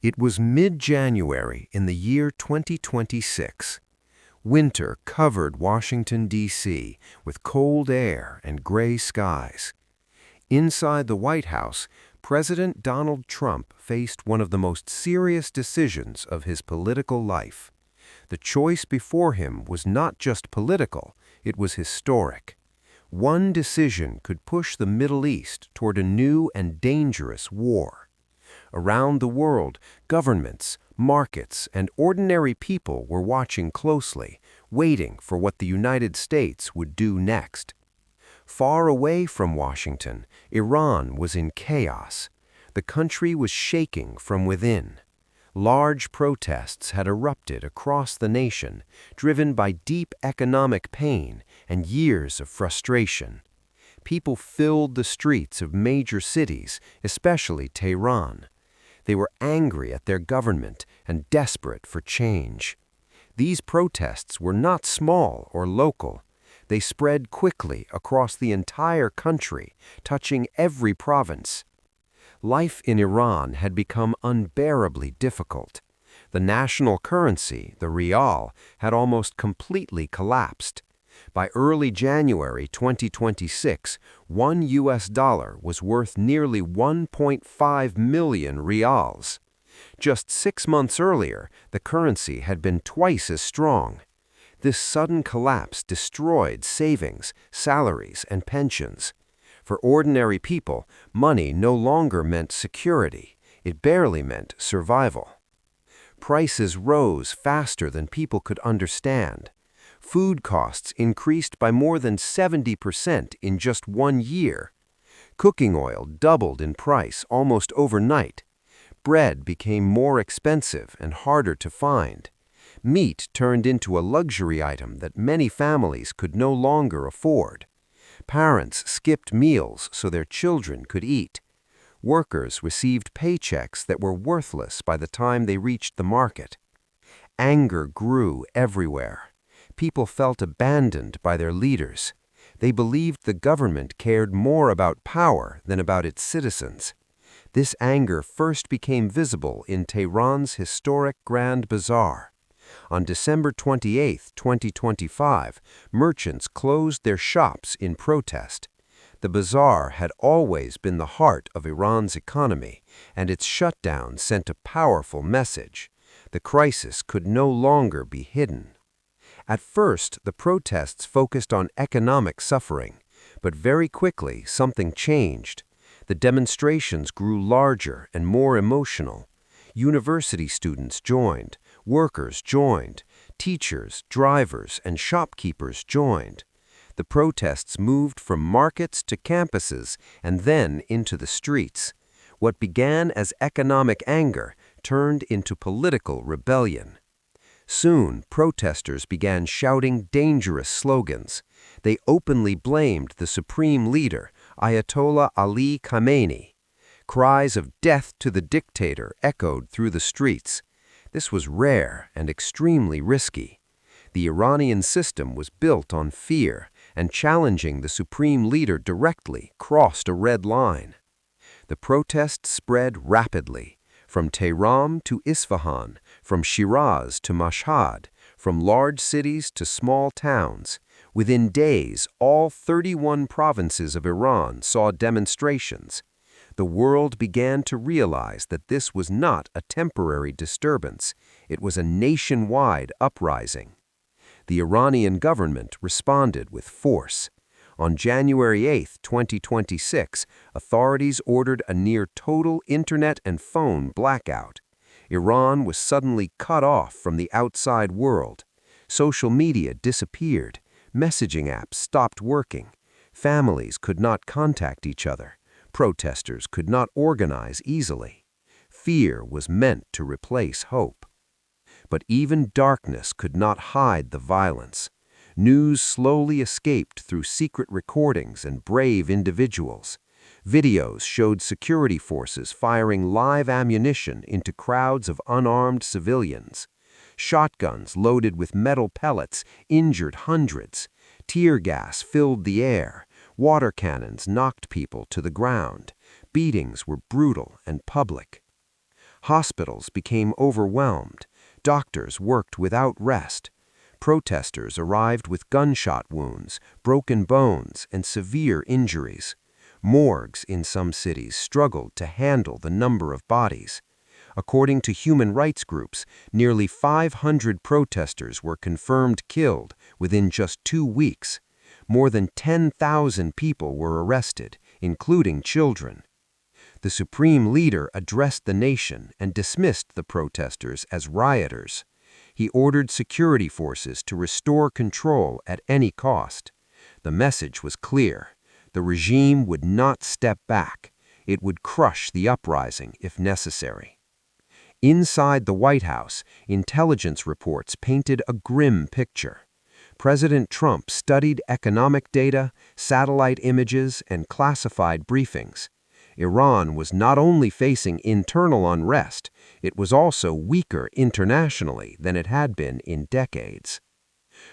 It was mid-January in the year 2026. Winter covered Washington, D.C., with cold air and gray skies. Inside the White House, President Donald Trump faced one of the most serious decisions of his political life. The choice before him was not just political, it was historic. One decision could push the Middle East toward a new and dangerous war. Around the world, governments, markets, and ordinary people were watching closely, waiting for what the United States would do next. Far away from Washington, Iran was in chaos. The country was shaking from within. Large protests had erupted across the nation, driven by deep economic pain and years of frustration. People filled the streets of major cities, especially Tehran. They were angry at their government and desperate for change. These protests were not small or local. They spread quickly across the entire country, touching every province. Life in Iran had become unbearably difficult. The national currency, the rial, had almost completely collapsed. By early January 2026, $1 was worth nearly 1.5 million rials. Just 6 months earlier, the currency had been twice as strong. This sudden collapse destroyed savings, salaries, and pensions. For ordinary people, money no longer meant security. It barely meant survival. Prices rose faster than people could understand. Food costs increased by more than 70% in just 1 year. Cooking oil doubled in price almost overnight. Bread became more expensive and harder to find. Meat turned into a luxury item that many families could no longer afford. Parents skipped meals so their children could eat. Workers received paychecks that were worthless by the time they reached the market. Anger grew everywhere. People felt abandoned by their leaders. They believed the government cared more about power than about its citizens. This anger first became visible in Tehran's historic Grand Bazaar. On December 28, 2025, merchants closed their shops in protest. The bazaar had always been the heart of Iran's economy, and its shutdown sent a powerful message. The crisis could no longer be hidden. At first, the protests focused on economic suffering, but very quickly something changed. The demonstrations grew larger and more emotional. University students joined, workers joined, teachers, drivers, and shopkeepers joined. The protests moved from markets to campuses and then into the streets. What began as economic anger turned into political rebellion. Soon, protesters began shouting dangerous slogans. They openly blamed the supreme leader, Ayatollah Ali Khamenei. Cries of "death to the dictator" echoed through the streets. This was rare and extremely risky. The Iranian system was built on fear, and challenging the supreme leader directly crossed a red line. The protests spread rapidly, from Tehran to Isfahan, from Shiraz to Mashhad, from large cities to small towns. Within days, all 31 provinces of Iran saw demonstrations. The world began to realize that this was not a temporary disturbance. It was a nationwide uprising. The Iranian government responded with force. On January 8, 2026, authorities ordered a near-total internet and phone blackout. Iran was suddenly cut off from the outside world. Social media disappeared. Messaging apps stopped working. Families could not contact each other. Protesters could not organize easily. Fear was meant to replace hope. But even darkness could not hide the violence. News slowly escaped through secret recordings and brave individuals. Videos showed security forces firing live ammunition into crowds of unarmed civilians. Shotguns loaded with metal pellets injured hundreds. Tear gas filled the air. Water cannons knocked people to the ground. Beatings were brutal and public. Hospitals became overwhelmed. Doctors worked without rest. Protesters arrived with gunshot wounds, broken bones, and severe injuries. Morgues in some cities struggled to handle the number of bodies. According to human rights groups, nearly 500 protesters were confirmed killed within just 2 weeks. More than 10,000 people were arrested, including children. The supreme leader addressed the nation and dismissed the protesters as rioters. He ordered security forces to restore control at any cost. The message was clear. The regime would not step back. It would crush the uprising if necessary. Inside the White House, intelligence reports painted a grim picture. President Trump studied economic data, satellite images, and classified briefings. Iran was not only facing internal unrest, it was also weaker internationally than it had been in decades.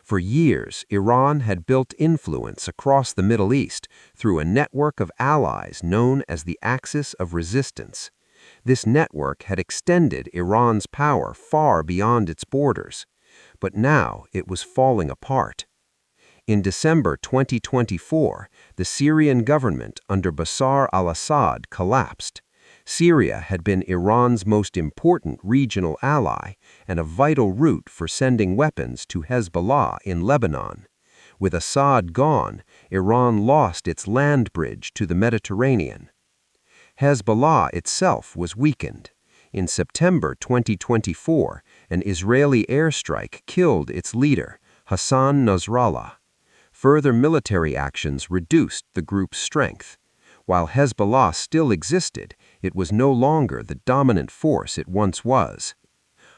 For years, Iran had built influence across the Middle East through a network of allies known as the Axis of Resistance. This network had extended Iran's power far beyond its borders, but now it was falling apart. In December 2024, the Syrian government under Bashar al-Assad collapsed. Syria had been Iran's most important regional ally and a vital route for sending weapons to Hezbollah in Lebanon. With Assad gone, Iran lost its land bridge to the Mediterranean. Hezbollah itself was weakened. In September 2024, an Israeli airstrike killed its leader, Hassan Nasrallah. Further military actions reduced the group's strength. While Hezbollah still existed, it was no longer the dominant force it once was.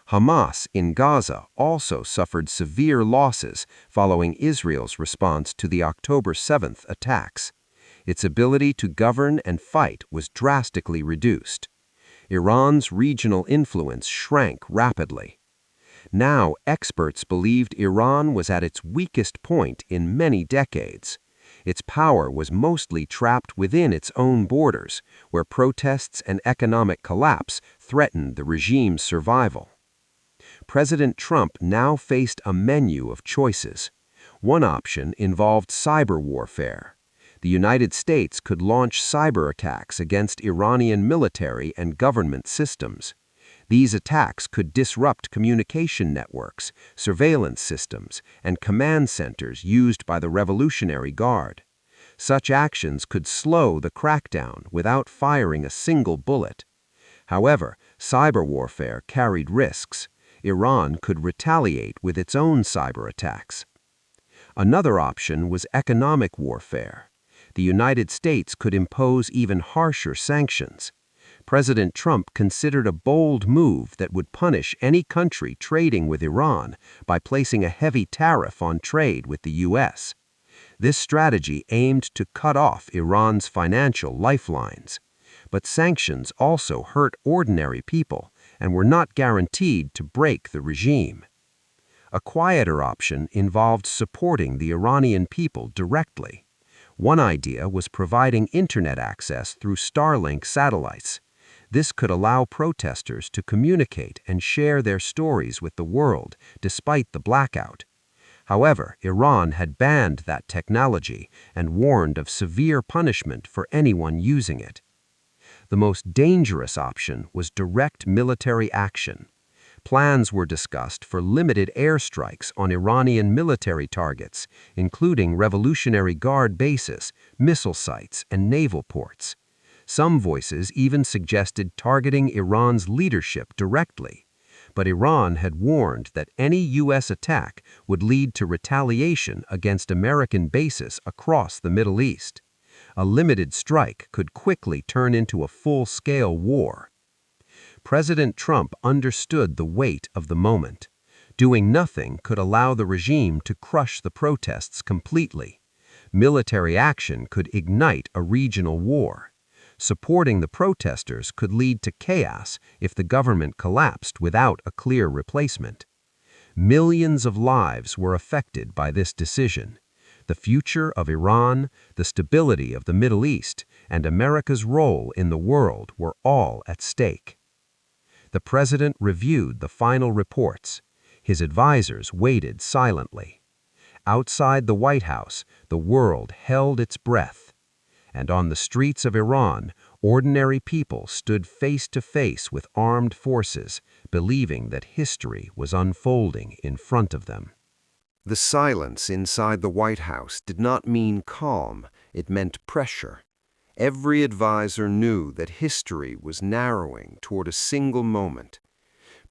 Hamas in Gaza also suffered severe losses following Israel's response to the October 7th attacks. Its ability to govern and fight was drastically reduced. Iran's regional influence shrank rapidly. Now, experts believed Iran was at its weakest point in many decades. Its power was mostly trapped within its own borders, where protests and economic collapse threatened the regime's survival. President Trump now faced a menu of choices. One option involved cyber warfare. The United States could launch cyber attacks against Iranian military and government systems. These attacks could disrupt communication networks, surveillance systems, and command centers used by the Revolutionary Guard. Such actions could slow the crackdown without firing a single bullet. However, cyber warfare carried risks. Iran could retaliate with its own cyber attacks. Another option was economic warfare. The United States could impose even harsher sanctions. President Trump considered a bold move that would punish any country trading with Iran by placing a heavy tariff on trade with the U.S. This strategy aimed to cut off Iran's financial lifelines. But sanctions also hurt ordinary people and were not guaranteed to break the regime. A quieter option involved supporting the Iranian people directly. One idea was providing internet access through Starlink satellites. This could allow protesters to communicate and share their stories with the world, despite the blackout. However, Iran had banned that technology and warned of severe punishment for anyone using it. The most dangerous option was direct military action. Plans were discussed for limited airstrikes on Iranian military targets, including Revolutionary Guard bases, missile sites, and naval ports. Some voices even suggested targeting Iran's leadership directly. But Iran had warned that any U.S. attack would lead to retaliation against American bases across the Middle East. A limited strike could quickly turn into a full-scale war. President Trump understood the weight of the moment. Doing nothing could allow the regime to crush the protests completely. Military action could ignite a regional war. Supporting the protesters could lead to chaos if the government collapsed without a clear replacement. Millions of lives were affected by this decision. The future of Iran, the stability of the Middle East, and America's role in the world were all at stake. The president reviewed the final reports. His advisors waited silently. Outside the White House, the world held its breath. And on the streets of Iran, ordinary people stood face to face with armed forces, believing that history was unfolding in front of them. The silence inside the White House did not mean calm, it meant pressure. Every advisor knew that history was narrowing toward a single moment.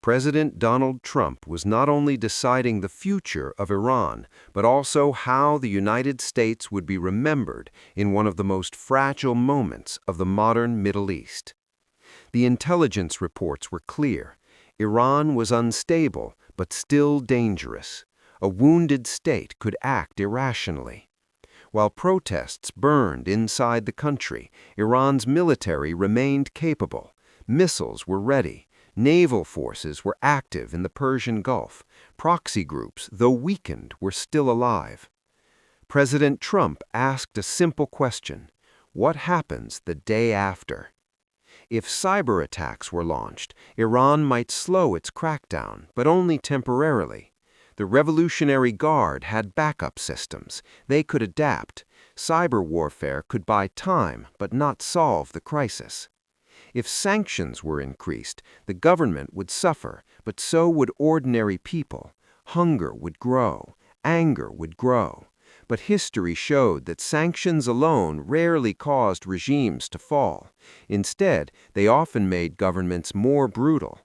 President Donald Trump was not only deciding the future of Iran, but also how the United States would be remembered in one of the most fragile moments of the modern Middle East. The intelligence reports were clear. Iran was unstable, but still dangerous. A wounded state could act irrationally. While protests burned inside the country, Iran's military remained capable. Missiles were ready. Naval forces were active in the Persian Gulf. Proxy groups, though weakened, were still alive. President Trump asked a simple question: what happens the day after? If cyber attacks were launched, Iran might slow its crackdown, but only temporarily. The Revolutionary Guard had backup systems. They could adapt. Cyber warfare could buy time, but not solve the crisis. If sanctions were increased, the government would suffer, but so would ordinary people. Hunger would grow. Anger would grow. But history showed that sanctions alone rarely caused regimes to fall. Instead, they often made governments more brutal.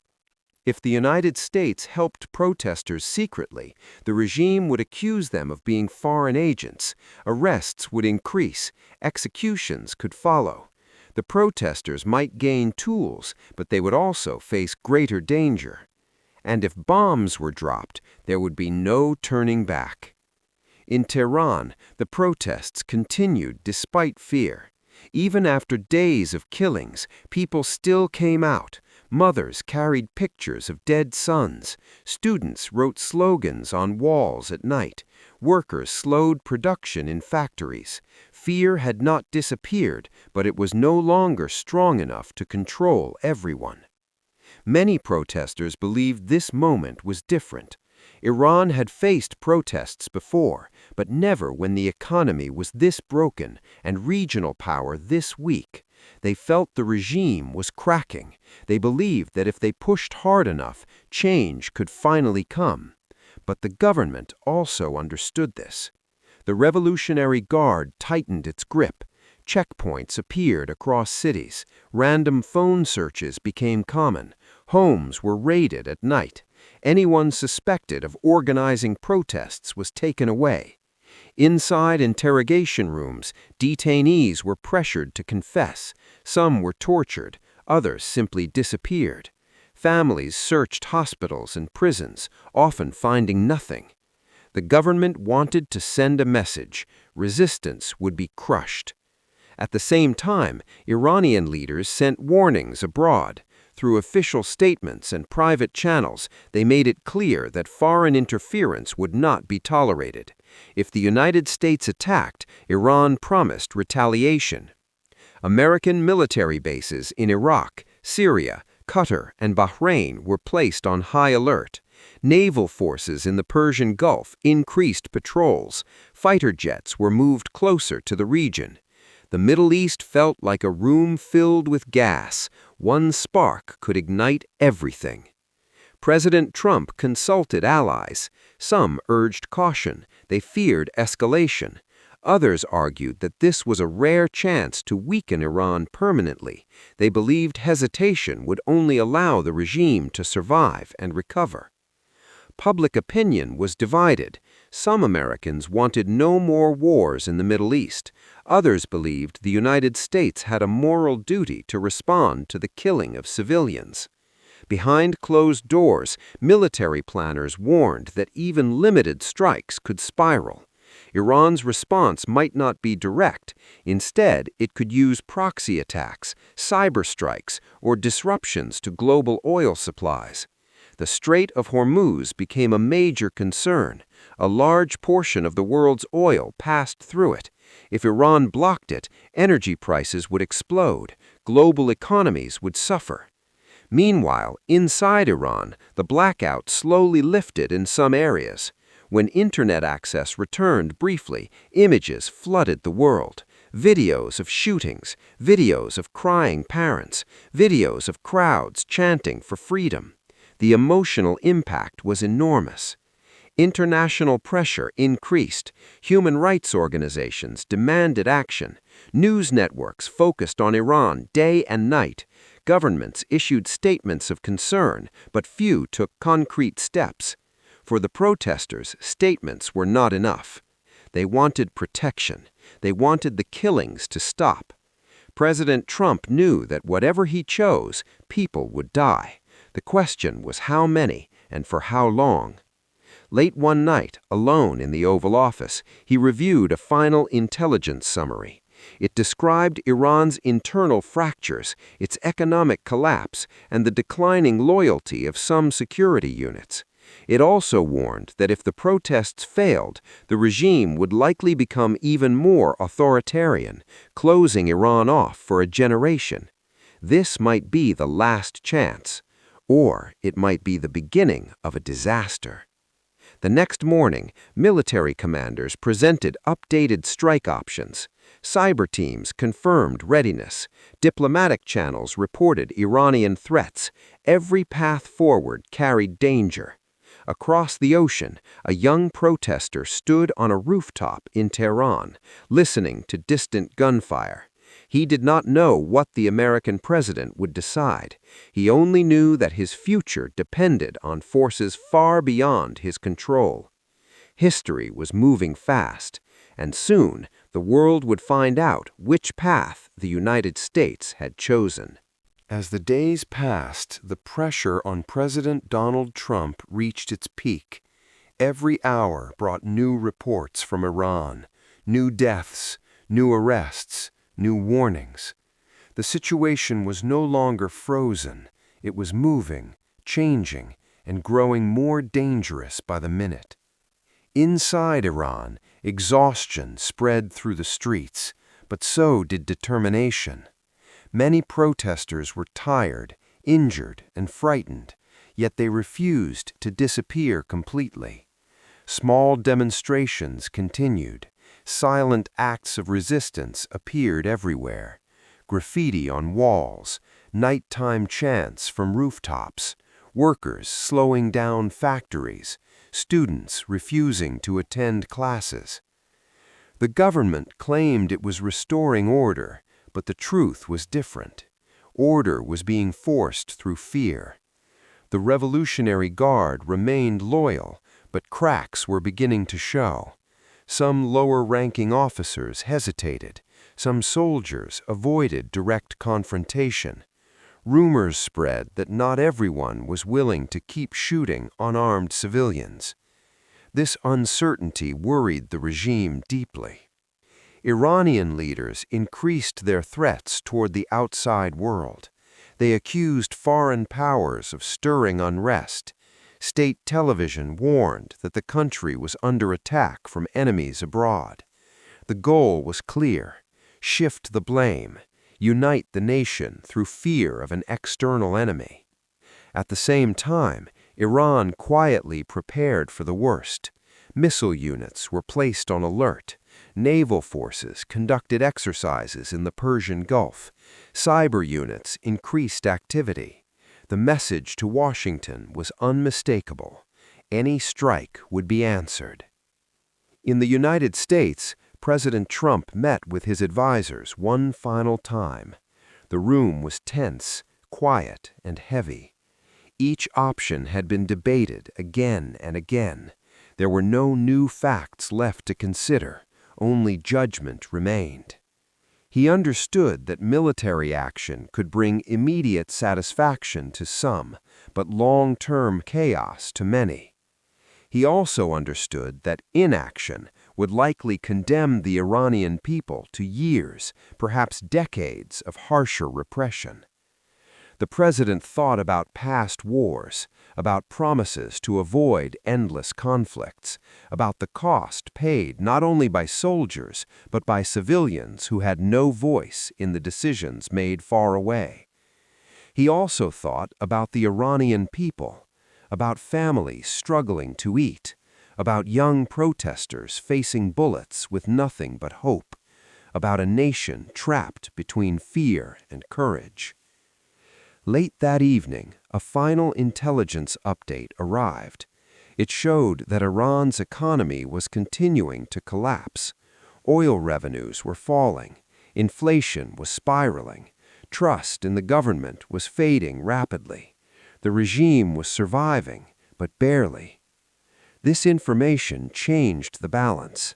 If the United States helped protesters secretly, the regime would accuse them of being foreign agents. Arrests would increase. Executions could follow. The protesters might gain tools, but they would also face greater danger. And if bombs were dropped, there would be no turning back. In Tehran, the protests continued despite fear. Even after days of killings, people still came out. Mothers carried pictures of dead sons. Students wrote slogans on walls at night. Workers slowed production in factories. Fear had not disappeared, but it was no longer strong enough to control everyone. Many protesters believed this moment was different. Iran had faced protests before, but never when the economy was this broken and regional power this weak. They felt the regime was cracking. They believed that if they pushed hard enough, change could finally come. But the government also understood this. The Revolutionary Guard tightened its grip. Checkpoints appeared across cities. Random phone searches became common. Homes were raided at night. Anyone suspected of organizing protests was taken away. Inside interrogation rooms, detainees were pressured to confess. Some were tortured, others simply disappeared. Families searched hospitals and prisons, often finding nothing. The government wanted to send a message: resistance would be crushed. At the same time, Iranian leaders sent warnings abroad. Through official statements and private channels, they made it clear that foreign interference would not be tolerated. If the United States attacked, Iran promised retaliation. American military bases in Iraq, Syria, Qatar, and Bahrain were placed on high alert. Naval forces in the Persian Gulf increased patrols. Fighter jets were moved closer to the region. The Middle East felt like a room filled with gas. One spark could ignite everything. President Trump consulted allies. Some urged caution. They feared escalation. Others argued that this was a rare chance to weaken Iran permanently. They believed hesitation would only allow the regime to survive and recover. Public opinion was divided. Some Americans wanted no more wars in the Middle East. Others believed the United States had a moral duty to respond to the killing of civilians. Behind closed doors, military planners warned that even limited strikes could spiral. Iran's response might not be direct. Instead, it could use proxy attacks, cyber strikes, or disruptions to global oil supplies. The Strait of Hormuz became a major concern. A large portion of the world's oil passed through it. If Iran blocked it, energy prices would explode. Global economies would suffer. Meanwhile, inside Iran, the blackout slowly lifted in some areas. When internet access returned briefly, images flooded the world. Videos of shootings, videos of crying parents, videos of crowds chanting for freedom. The emotional impact was enormous. International pressure increased. Human rights organizations demanded action. News networks focused on Iran day and night. Governments issued statements of concern, but few took concrete steps. For the protesters, statements were not enough. They wanted protection. They wanted the killings to stop. President Trump knew that whatever he chose, people would die. The question was how many and for how long. Late one night, alone in the Oval Office, he reviewed a final intelligence summary. It described Iran's internal fractures, its economic collapse, and the declining loyalty of some security units. It also warned that if the protests failed, the regime would likely become even more authoritarian, closing Iran off for a generation. This might be the last chance, or it might be the beginning of a disaster. The next morning, military commanders presented updated strike options. Cyber teams confirmed readiness. Diplomatic channels reported Iranian threats. Every path forward carried danger. Across the ocean, a young protester stood on a rooftop in Tehran, listening to distant gunfire. He did not know what the American president would decide. He only knew that his future depended on forces far beyond his control. History was moving fast, and soon the world would find out which path the United States had chosen. As the days passed, the pressure on President Donald Trump reached its peak. Every hour brought new reports from Iran, new deaths, new arrests, new warnings. The situation was no longer frozen. It was moving, changing, and growing more dangerous by the minute. Inside Iran, exhaustion spread through the streets, but so did determination. Many protesters were tired, injured, and frightened, yet they refused to disappear completely. Small demonstrations continued. Silent acts of resistance appeared everywhere. Graffiti on walls, nighttime chants from rooftops, workers slowing down factories, students refusing to attend classes. The government claimed it was restoring order, but the truth was different. Order was being forced through fear. The Revolutionary Guard remained loyal, but cracks were beginning to show. Some lower-ranking officers hesitated. Some soldiers avoided direct confrontation. Rumors spread that not everyone was willing to keep shooting unarmed civilians. This uncertainty worried the regime deeply. Iranian leaders increased their threats toward the outside world. They accused foreign powers of stirring unrest. State television warned that the country was under attack from enemies abroad. The goal was clear: shift the blame, unite the nation through fear of an external enemy. At the same time, Iran quietly prepared for the worst. Missile units were placed on alert. Naval forces conducted exercises in the Persian Gulf. Cyber units increased activity. The message to Washington was unmistakable. Any strike would be answered. In the United States, President Trump met with his advisors one final time. The room was tense, quiet, and heavy. Each option had been debated again and again. There were no new facts left to consider. Only judgment remained. He understood that military action could bring immediate satisfaction to some, but long-term chaos to many. He also understood that inaction would likely condemn the Iranian people to years, perhaps decades, of harsher repression. The president thought about past wars, about promises to avoid endless conflicts, about the cost paid not only by soldiers, but by civilians who had no voice in the decisions made far away. He also thought about the Iranian people, about families struggling to eat, about young protesters facing bullets with nothing but hope, about a nation trapped between fear and courage. Late that evening, a final intelligence update arrived. It showed that Iran's economy was continuing to collapse. Oil revenues were falling, inflation was spiraling, trust in the government was fading rapidly. The regime was surviving, but barely. This information changed the balance.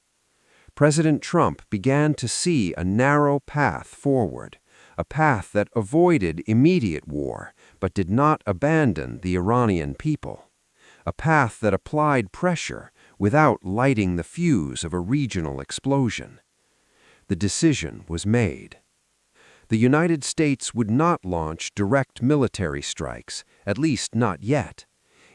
President Trump began to see a narrow path forward, a path that avoided immediate war but did not abandon the Iranian people, a path that applied pressure without lighting the fuse of a regional explosion. The decision was made. The United States would not launch direct military strikes, at least not yet.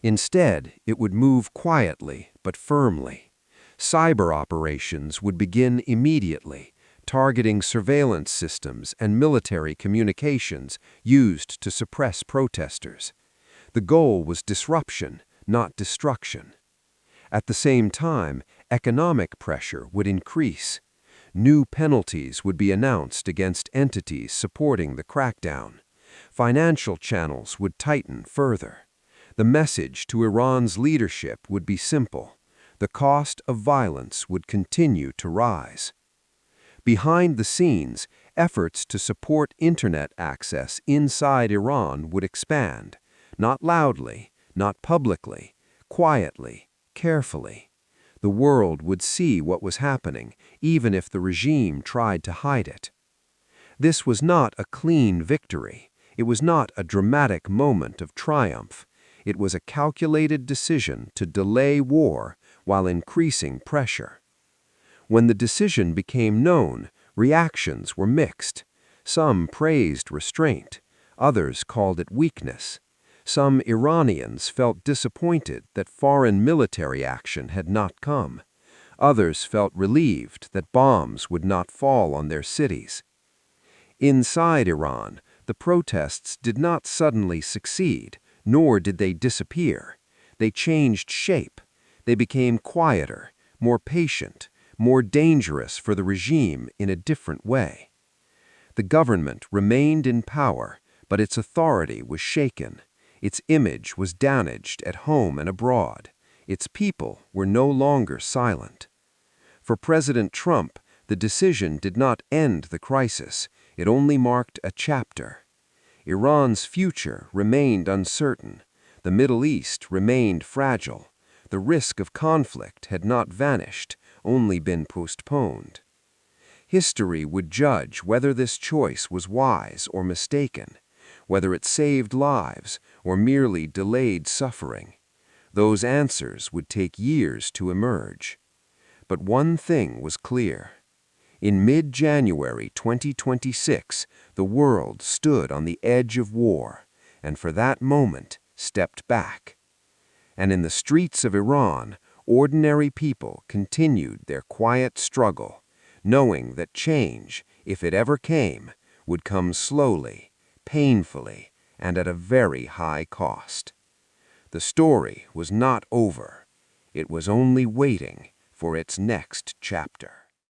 Instead, it would move quietly but firmly. Cyber operations would begin immediately, targeting surveillance systems and military communications used to suppress protesters. The goal was disruption, not destruction. At the same time, economic pressure would increase. New penalties would be announced against entities supporting the crackdown. Financial channels would tighten further. The message to Iran's leadership would be simple. The cost of violence would continue to rise. Behind the scenes, efforts to support internet access inside Iran would expand, not loudly, not publicly, quietly, carefully. The world would see what was happening, even if the regime tried to hide it. This was not a clean victory. It was not a dramatic moment of triumph. It was a calculated decision to delay war while increasing pressure. When the decision became known, reactions were mixed. Some praised restraint, others called it weakness. Some Iranians felt disappointed that foreign military action had not come. Others felt relieved that bombs would not fall on their cities. Inside Iran, the protests did not suddenly succeed, nor did they disappear. They changed shape. They became quieter, more patient, more dangerous for the regime in a different way. The government remained in power, but its authority was shaken. Its image was damaged at home and abroad. Its people were no longer silent. For President Trump, the decision did not end the crisis. It only marked a chapter. Iran's future remained uncertain. The Middle East remained fragile. The risk of conflict had not vanished, only been postponed. History would judge whether this choice was wise or mistaken, whether it saved lives or merely delayed suffering. Those answers would take years to emerge. But one thing was clear. In mid-January 2026, the world stood on the edge of war, and for that moment stepped back. And in the streets of Iran, ordinary people continued their quiet struggle, knowing that change, if it ever came, would come slowly, painfully, and at a very high cost. The story was not over. It was only waiting for its next chapter.